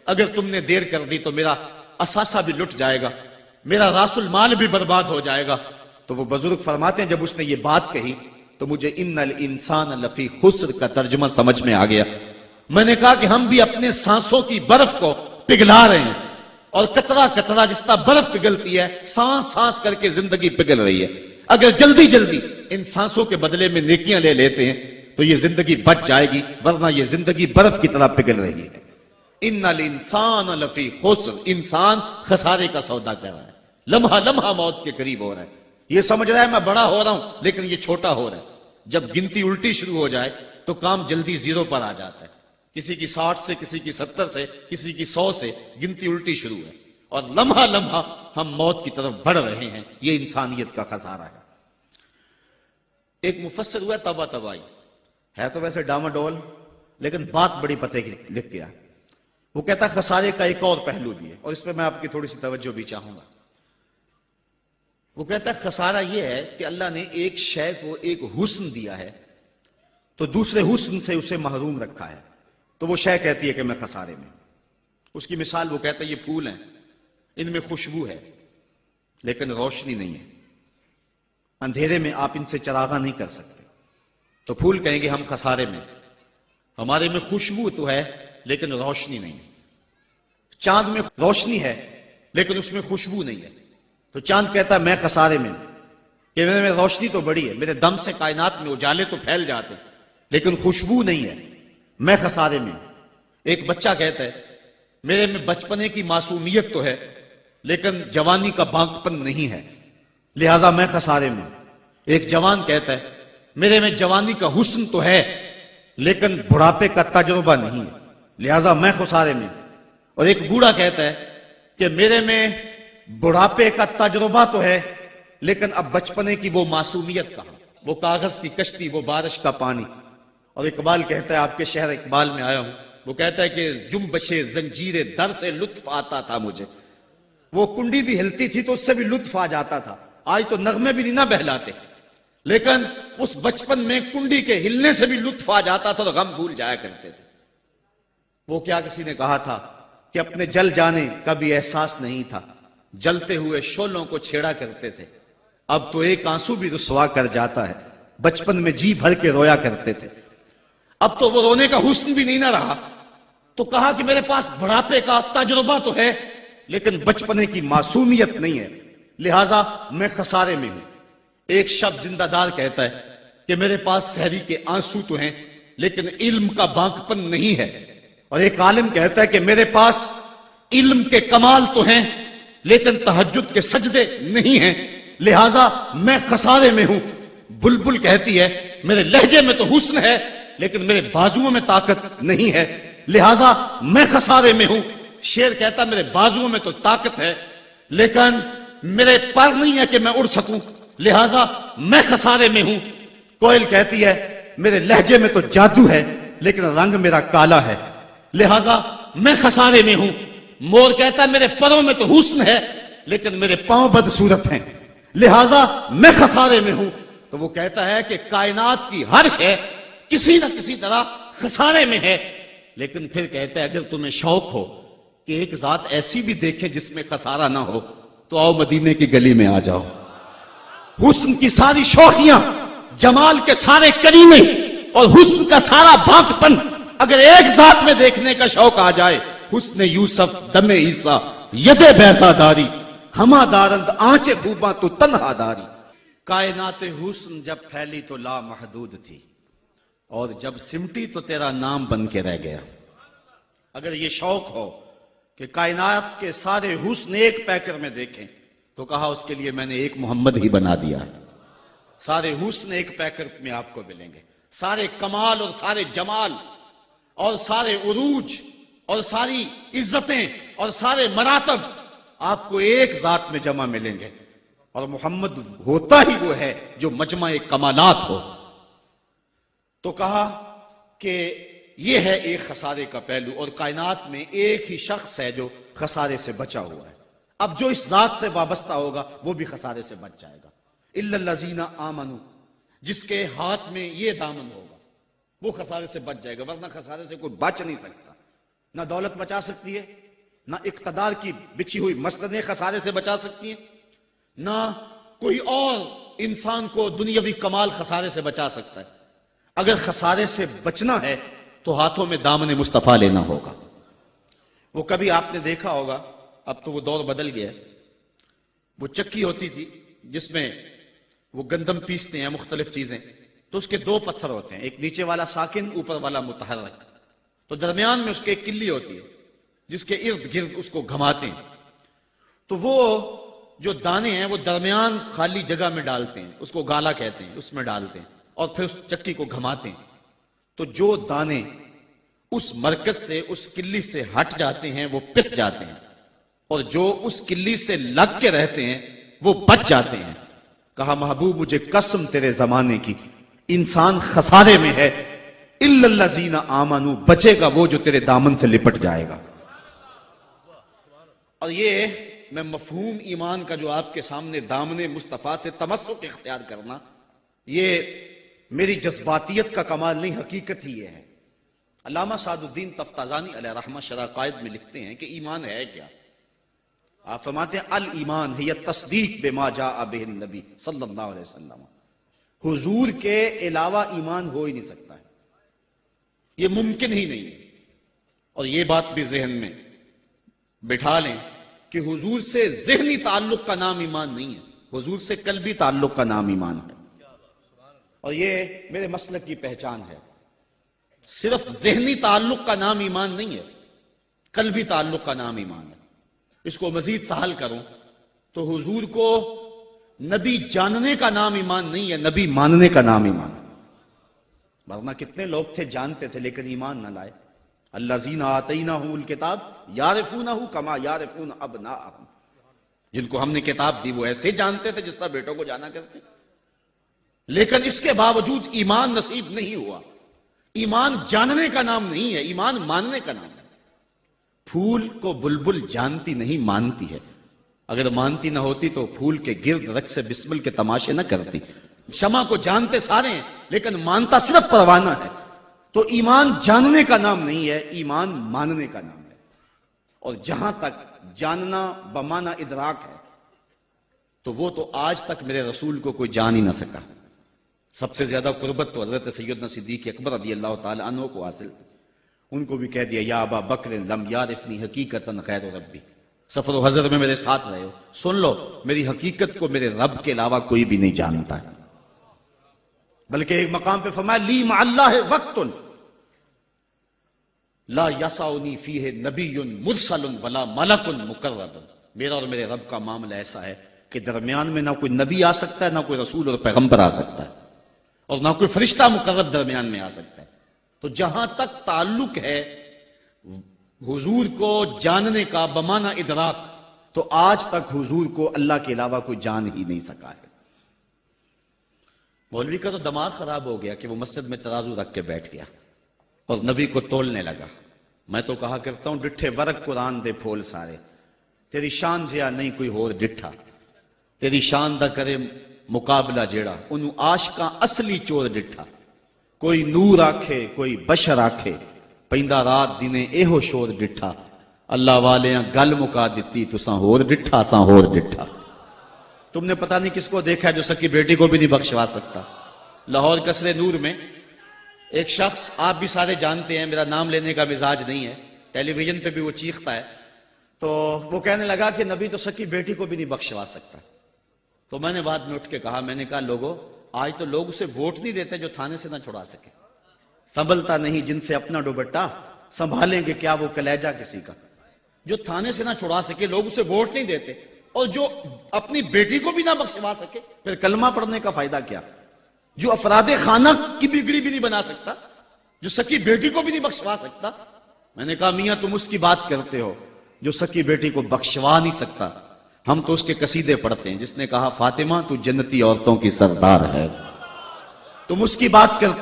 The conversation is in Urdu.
اگر تم نے دیر کر دی تو میرا اثاثہ بھی لٹ جائے گا، میرا راس المال بھی برباد ہو جائے گا۔ تو وہ بزرگ فرماتے ہیں جب اس نے یہ بات کہی تو مجھے ان الانسان لفی خسر کا ترجمہ سمجھ میں آ گیا۔ میں نے کہا کہ ہم بھی اپنے سانسوں کی برف کو پگھلا رہے ہیں، اور قطرہ قطرہ جس طرح برف پگھلتی ہے، سانس سانس کر کے زندگی پگھل رہی ہے۔ اگر جلدی جلدی ان سانسوں کے بدلے میں نیکیاں لے لیتے ہیں تو یہ زندگی بچ جائے گی، ورنہ یہ زندگی برف کی طرح پگھل رہی ہے۔ ان الانسان لفی خسر، انسان خسارے کا سودا کر رہا ہے، لمحہ لمحہ موت کے قریب ہو رہا ہے۔ یہ سمجھ رہا ہے میں بڑا ہو رہا ہوں، لیکن یہ چھوٹا ہو رہا ہے۔ جب گنتی الٹی شروع ہو جائے تو کام جلدی زیرو پر آ جاتا ہے۔ کسی کی 60 سے، کسی کی 70 سے، کسی کی 100 سے گنتی الٹی شروع ہے، اور لمحہ لمحہ ہم موت کی طرف بڑھ رہے ہیں۔ یہ انسانیت کا خسارہ ہے۔ ایک مفسر ہوا تبا تبائی، ہے تو ویسے ڈاماڈول، لیکن بات بڑی پتے کی لکھ گیا۔ وہ کہتا ہے خسارے کا ایک اور پہلو بھی ہے، اور اس پہ میں آپ کی تھوڑی سی توجہ بھی چاہوں گا۔ وہ کہتا ہے خسارہ یہ ہے کہ اللہ نے ایک شے کو ایک حسن دیا ہے تو دوسرے حسن سے اسے محروم رکھا ہے، تو وہ شے کہتی ہے کہ میں خسارے میں۔ اس کی مثال وہ کہتا ہے یہ پھول ہیں، ان میں خوشبو ہے لیکن روشنی نہیں ہے، اندھیرے میں آپ ان سے چراغاں نہیں کر سکتے، تو پھول کہیں گے ہم خسارے میں، ہمارے میں خوشبو تو ہے لیکن روشنی نہیں ہے۔ چاند میں روشنی ہے لیکن اس میں خوشبو نہیں ہے، تو چاند کہتا ہے میں خسارے میں، کہ میرے میں روشنی تو بڑی ہے، میرے دم سے کائنات میں اجالے تو پھیل جاتے لیکن خوشبو نہیں ہے، میں خسارے میں۔ ایک بچہ کہتا ہے میرے میں بچپنے کی معصومیت تو ہے لیکن جوانی کا بانکپن نہیں ہے، لہذا میں خسارے میں۔ ایک جوان کہتا ہے میرے میں جوانی کا حسن تو ہے لیکن بڑھاپے کا تجربہ نہیں ہے، لہذا میں خسارے میں۔ اور ایک بوڑھا کہتا ہے کہ میرے میں بڑھاپے کا تجربہ تو ہے لیکن اب بچپنے کی وہ معصومیت کہاں، وہ کاغذ کی کشتی، وہ بارش کا پانی۔ اور اقبال کہتا ہے، آپ کے شہر اقبال میں آیا ہوں، وہ کہتا ہے کہ جنبش زنجیر در سے لطف آتا تھا مجھے، وہ کنڈی بھی ہلتی تھی تو اس سے بھی لطف آ جاتا تھا، آج تو نغمے بھی نہیں نہ بہلاتے، لیکن اس بچپن میں کنڈی کے ہلنے سے بھی لطف آ جاتا تھا تو غم بھول جایا کرتے تھے۔ وہ کیا کسی نے کہا تھا کہ اپنے جل جانے کا بھی احساس نہیں تھا، جلتے ہوئے شعلوں کو چھیڑا کرتے تھے، اب تو ایک آنسو بھی رسوا کر جاتا ہے، بچپن میں جی بھر کے رویا کرتے تھے، اب تو وہ رونے کا حسن بھی نہیں نہ رہا۔ تو کہا کہ میرے پاس بڑھاپے کا تجربہ تو ہے لیکن بچپنے کی معصومیت نہیں ہے، لہٰذا میں خسارے میں ہوں۔ ایک شب زندہ دار کہتا ہے کہ میرے پاس سحری کے آنسو تو ہیں لیکن علم کا بانکپن نہیں ہے، اور ایک عالم کہتا ہے کہ میرے پاس علم کے کمال تو ہیں لیکن تہجد کے سجدے نہیں ہیں، لہٰذا میں خسارے میں ہوں۔ بلبل کہتی ہے میرے لہجے میں تو حسن ہے لیکن میرے بازوؤں میں طاقت نہیں ہے، لہٰذا میں خسارے میں ہوں۔ شیر کہتا میرے بازوؤں میں تو طاقت ہے لیکن میرے پر نہیں ہے کہ میں اڑ سکوں، لہٰذا میں خسارے میں ہوں۔ کوئل کہتی ہے میرے لہجے میں تو جادو ہے لیکن رنگ میرا کالا ہے، لہٰذا میں خسارے میں ہوں۔ مور کہتا ہے میرے پروں میں تو حسن ہے لیکن میرے پاؤں بدصورت ہیں، لہٰذا میں خسارے میں ہوں۔ تو وہ کہتا ہے کہ کائنات کی ہر شے کسی نہ کسی طرح خسارے میں ہے، لیکن پھر کہتا ہے اگر تمہیں شوق ہو کہ ایک ذات ایسی بھی دیکھیں جس میں خسارہ نہ ہو تو آؤ مدینے کی گلی میں آ جاؤ۔ حسن کی ساری شوخیاں، جمال کے سارے کریمے اور حسن کا سارا بانکپن اگر ایک ذات میں دیکھنے کا شوق آ جائے، حسن یوسف دم عیسیٰ ید بیضا داری، ہما دارند آنچ خوباں تو تنہا داری۔ کائنات حسن جب پھیلی تو لا محدود تھی اور جب سمٹی تو تیرا نام بن کے رہ گیا۔ اگر یہ شوق ہو کہ کائنات کے سارے حسن ایک پیکر میں دیکھیں تو کہا اس کے لیے میں نے ایک محمد ہی بنا دیا ہے۔ سارے حسن ایک پیکر میں آپ کو ملیں گے، سارے کمال اور سارے جمال اور سارے عروج اور ساری عزتیں اور سارے مراتب آپ کو ایک ذات میں جمع ملیں گے، اور محمد ہوتا ہی وہ ہے جو مجمع کمالات ہو۔ تو کہا کہ یہ ہے ایک خسارے کا پہلو، اور کائنات میں ایک ہی شخص ہے جو خسارے سے بچا ہوا ہے۔ اب جو اس ذات سے وابستہ ہوگا وہ بھی خسارے سے بچ جائے گا۔ الا الذین آمنوا، جس کے ہاتھ میں یہ دامن ہوگا وہ خسارے سے بچ جائے گا، ورنہ خسارے سے کوئی بچ نہیں سکتا۔ نہ دولت بچا سکتی ہے، نہ اقتدار کی بچھی ہوئی مسندیں خسارے سے بچا سکتی ہیں، نہ کوئی اور انسان کو دنیاوی کمال خسارے سے بچا سکتا ہے۔ اگر خسارے سے بچنا ہے تو ہاتھوں میں دامن مصطفیٰ لینا ہوگا۔ وہ کبھی آپ نے دیکھا ہوگا، اب تو وہ دور بدل گیا ہے، وہ چکی ہوتی تھی جس میں وہ گندم پیستے ہیں، مختلف چیزیں، تو اس کے دو پتھر ہوتے ہیں، ایک نیچے والا ساکن، اوپر والا متحرک، تو درمیان میں اس کے ایک کلی ہوتی ہے جس کے ارد گرد اس کو گھماتے ہیں، تو وہ جو دانے ہیں وہ درمیان خالی جگہ میں ڈالتے ہیں، اس کو گالا کہتے ہیں، اس میں ڈالتے ہیں اور پھر اس چکی کو گھماتے ہیں، تو جو دانے اس مرکز سے، اس کلی سے ہٹ جاتے ہیں وہ پس جاتے ہیں، اور جو اس کلی سے لگ کے رہتے ہیں وہ بچ جاتے ہیں۔ کہا محبوب مجھے قسم تیرے زمانے کی، انسان خسارے میں ہے، الا الذین آمنوا، بچے گا وہ جو تیرے دامن سے لپٹ جائے گا۔ اور یہ میں مفہوم ایمان کا جو آپ کے سامنے دامن مصطفیٰ سے تمسک اختیار کرنا، یہ میری جذباتیت کا کمال نہیں، حقیقت ہی یہ ہے۔ علامہ سعد الدین تفتازانی علیہ رحمہ شرح قائد میں لکھتے ہیں کہ ایمان ہے کیا؟ آپ فرماتے ہیں الایمان ہی تصدیق بما جاء بہ النبی صلی اللہ علیہ وسلم، حضور کے علاوہ ایمان ہو ہی نہیں سکتا ہے، یہ ممکن ہی نہیں ہے۔ اور یہ بات بھی ذہن میں بٹھا لیں کہ حضور سے ذہنی تعلق کا نام ایمان نہیں ہے، حضور سے قلبی تعلق کا نام ایمان ہے، اور یہ میرے مسلک کی پہچان ہے۔ صرف ذہنی تعلق کا نام ایمان نہیں ہے، قلبی تعلق کا نام ایمان ہے۔ اس کو مزید سہل کروں تو حضور کو نبی جاننے کا نام ایمان نہیں ہے، نبی ماننے کا نام ایمان ہے۔ ورنہ کتنے لوگ تھے جانتے تھے لیکن ایمان نہ لائے۔ الذین آتیناہم الکتاب یعرفونہ کما یعرفون ابناءہم، جن کو ہم نے کتاب دی وہ ایسے جانتے تھے جس طرح بیٹوں کو جانا کرتے، لیکن اس کے باوجود ایمان نصیب نہیں ہوا۔ ایمان جاننے کا نام نہیں ہے، ایمان ماننے کا نام ہے۔ پھول کو بلبل جانتی نہیں مانتی ہے، اگر مانتی نہ ہوتی تو پھول کے گرد رقص بسمل کے تماشے نہ کرتی۔ شمع کو جانتے سارے ہیں لیکن مانتا صرف پروانہ ہے۔ تو ایمان جاننے کا نام نہیں ہے، ایمان ماننے کا نام ہے۔ اور جہاں تک جاننا بمانا ادراک ہے تو وہ تو آج تک میرے رسول کو کوئی جان ہی نہ سکا۔ سب سے زیادہ قربت تو حضرت سیدنا صدیق اکبر رضی اللہ تعالی عنہ کو حاصل تھی، ان کو بھی کہہ دیا یا ابا بکر لم یعرفنی حقیقتا غیر ربی، سفر و حضر میں میرے ساتھ رہے ہو، سن لو میری حقیقت کو میرے رب کے علاوہ کوئی بھی نہیں جانتا ہے۔ بلکہ ایک مقام پہ فرمایا لی مع اللہ وقت لا یسعنی فیہ نبی مرسل ولا ملک مقرب، میرا اور میرے رب کا معاملہ ایسا ہے کہ درمیان میں نہ کوئی نبی آ سکتا ہے، نہ کوئی رسول اور پیغمبر آ سکتا ہے، اور نہ کوئی فرشتہ مقرب درمیان میں آ سکتا ہے۔ تو جہاں تک تعلق ہے حضور کو جاننے کا بمانا ادراک، تو آج تک حضور کو اللہ کے علاوہ کوئی جان ہی نہیں سکا ہے۔ مولوی کا تو دماغ خراب ہو گیا کہ وہ مسجد میں ترازو رکھ کے بیٹھ گیا اور نبی کو تولنے لگا۔ میں تو کہا کرتا ہوں ڈٹھے ورق قرآن دے پھول سارے، تیری شان جیا نہیں کوئی ہور ڈٹھا، تیری شان دا کرے مقابلہ جیڑا، انہوں عاشقاں اصلی چور ڈٹھا، کوئی نور آکھے کوئی بشر آکھے، پیندا رات دینے ایہو شور ڈٹھا، اللہ والیاں گل مکا دیتی تساں ہور ڈٹھا ساں ہور ڈٹھا۔ تم نے پتہ نہیں کس کو دیکھا ہے جو سکی بیٹی کو بھی نہیں بخشوا سکتا۔ لاہور قصر نور میں ایک شخص، آپ بھی سارے جانتے ہیں، میرا نام لینے کا مزاج نہیں ہے، ٹیلی ویژن پہ بھی وہ چیختا ہے، تو وہ کہنے لگا کہ نبی تو سکی بیٹی کو بھی نہیں بخشوا سکتا۔ تو میں نے بعد میں اٹھ کے کہا، میں نے کہا لوگوں آج تو لوگ اسے ووٹ نہیں دیتے جو تھانے سے نہ چھڑا سکے، سنبھلتا نہیں جن سے اپنا دوپٹہ، سنبھالیں گے کیا وہ کلیجہ کسی کا۔ جو تھانے سے نہ چھڑا سکے لوگ اسے ووٹ نہیں دیتے، اور جو اپنی بیٹی کو بھی نہ بخشوا سکے پھر کلمہ پڑھنے کا فائدہ کیا؟ جو افراد خانہ کی بگڑی بھی نہیں بنا سکتا، جو سکی بیٹی کو بھی نہیں بخشوا سکتا۔ میں نے کہا میاں تم اس کی بات کرتے ہو جو سکی بیٹی کو بخشوا نہیں سکتا، ہم تو اس کے قصیدے پڑھتے ہیں جس نے کہا فاطمہ تو جنتی عورتوں کی سردار ہے، تم اس کی بات کرتے